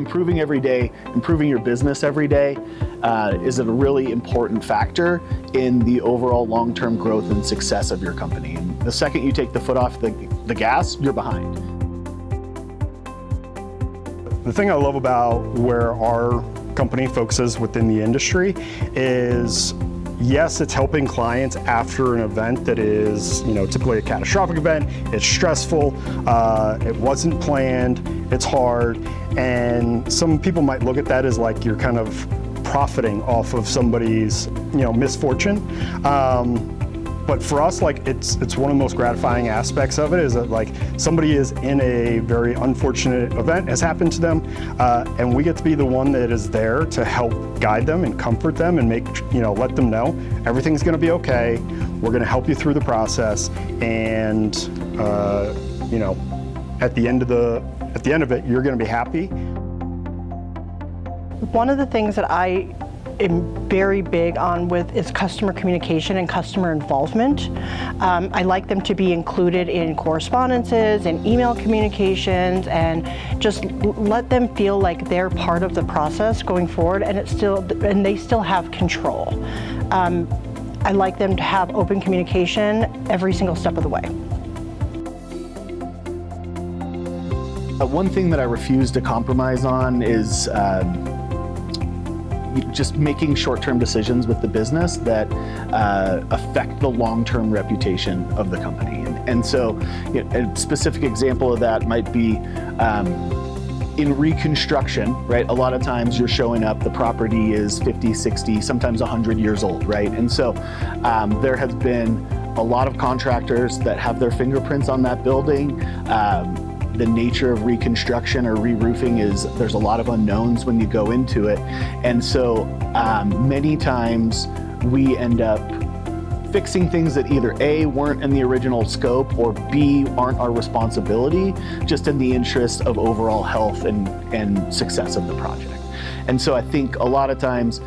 improving every day, improving your business every day is a really important factor in the overall long-term growth and success of your company. And the second you take the foot off the gas, you're behind. The thing I love about where our company focuses within the industry is, yes, it's helping clients after an event that is, typically a catastrophic event. It's stressful, it wasn't planned, it's hard, and some people might look at that as like you're kind of profiting off of somebody's, misfortune. But for us, like it's one of the most gratifying aspects of it is that like somebody is in a very unfortunate event has happened to them, and we get to be the one that is there to help guide them and comfort them and let them know everything's going to be okay. We're going to help you through the process, and at the end of it, you're going to be happy. One of the things that I am very big on with is customer communication and customer involvement. I like them to be included in correspondences and email communications, and just let them feel like they're part of the process going forward, and they still have control. I like them to have open communication every single step of the way. One thing that I refuse to compromise on is just making short-term decisions with the business that affect the long-term reputation of the company. And so a specific example of that might be in reconstruction, right? A lot of times you're showing up, the property is 50, 60, sometimes 100 years old, right? And so there has been a lot of contractors that have their fingerprints on that building. The nature of reconstruction or re-roofing is there's a lot of unknowns when you go into it. And so many times we end up fixing things that either A, weren't in the original scope, or B, aren't our responsibility, just in the interest of overall health and success of the project. And so I think a lot of times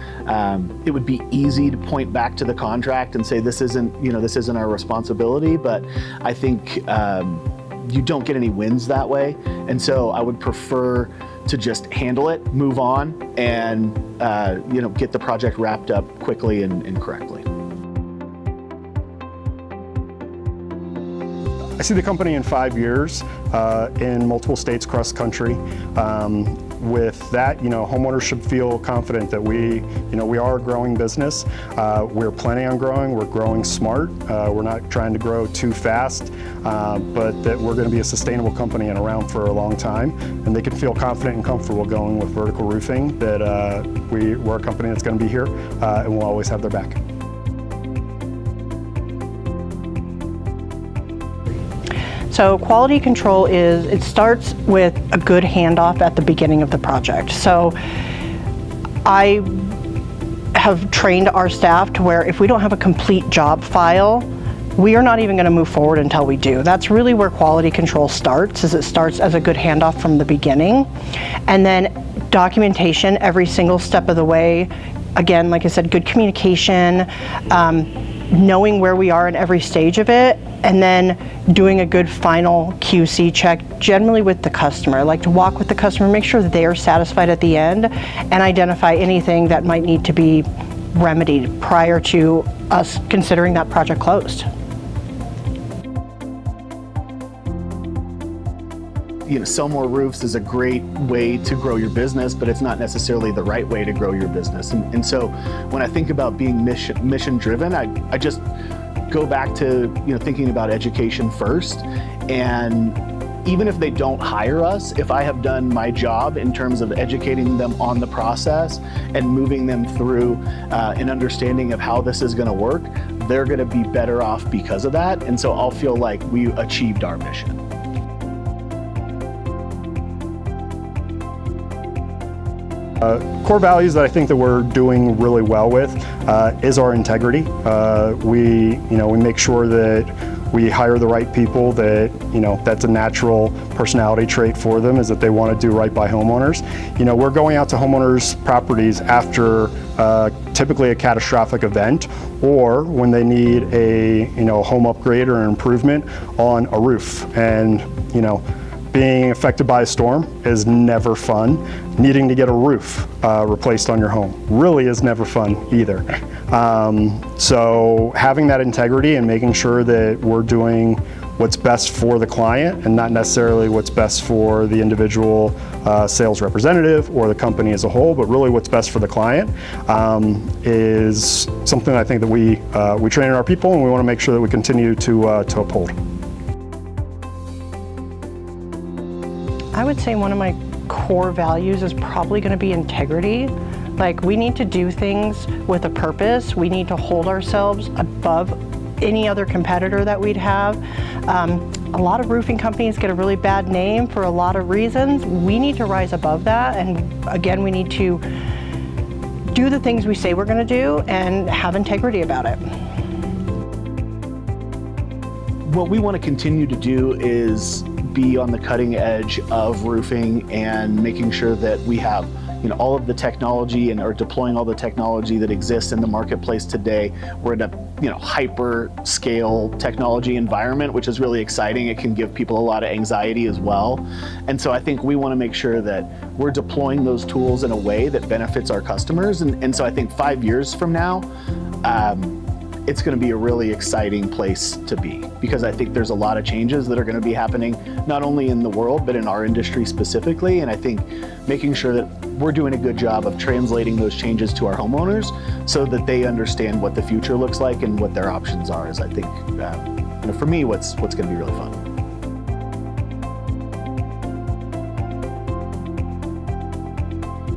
it would be easy to point back to the contract and say this isn't our responsibility, but I think you don't get any wins that way. And so I would prefer to just handle it, move on, and get the project wrapped up quickly and correctly. I see the company in 5 years in multiple states across the country. With that, homeowners should feel confident that we are a growing business. We're planning on growing. We're growing smart. We're not trying to grow too fast, but that we're going to be a sustainable company and around for a long time. And they can feel confident and comfortable going with vertical roofing, that we're a company that's going to be here and we'll always have their back. So quality control it starts with a good handoff at the beginning of the project. So I have trained our staff to where if we don't have a complete job file, we are not even going to move forward until we do. That's really where quality control starts, is it starts as a good handoff from the beginning. And then documentation every single step of the way. Again, like I said, good communication, knowing where we are in every stage of it, and then doing a good final QC check, generally with the customer. I like to walk with the customer, make sure that they are satisfied at the end, and identify anything that might need to be remedied prior to us considering that project closed. Sell more roofs is a great way to grow your business, but it's not necessarily the right way to grow your business. And so when I think about being mission driven, I just go back to thinking about education first. And even if they don't hire us, if I have done my job in terms of educating them on the process and moving them through an understanding of how this is going to work, they're going to be better off because of that. And so I'll feel like we achieved our mission. Core values that I think that we're doing really well with is our integrity. We make sure that we hire the right people, that that's a natural personality trait for them, is that they want to do right by homeowners. We're going out to homeowners' properties after typically a catastrophic event, or when they need a home upgrade or an improvement on a roof. And being affected by a storm is never fun. Needing to get a roof replaced on your home really is never fun either. So having that integrity and making sure that we're doing what's best for the client and not necessarily what's best for the individual sales representative or the company as a whole, but really what's best for the client is something I think that we train in our people, and we want to make sure that we continue to uphold. I would say one of my core values is probably going to be integrity. Like, we need to do things with a purpose. We need to hold ourselves above any other competitor that we'd have. A lot of roofing companies get a really bad name for a lot of reasons. We need to rise above that, and again, we need to do the things we say we're going to do and have integrity about it. What we want to continue to do is be on the cutting edge of roofing and making sure that we have all of the technology and are deploying all the technology that exists in the marketplace today. We're in a hyper scale technology environment, which is really exciting. It can give people a lot of anxiety as well. And so I think we want to make sure that we're deploying those tools in a way that benefits our customers. And so I think 5 years from now, it's going to be a really exciting place to be, because I think there's a lot of changes that are going to be happening, not only in the world, but in our industry specifically. And I think making sure that we're doing a good job of translating those changes to our homeowners so that they understand what the future looks like and what their options are is, I think, for me, what's going to be really fun.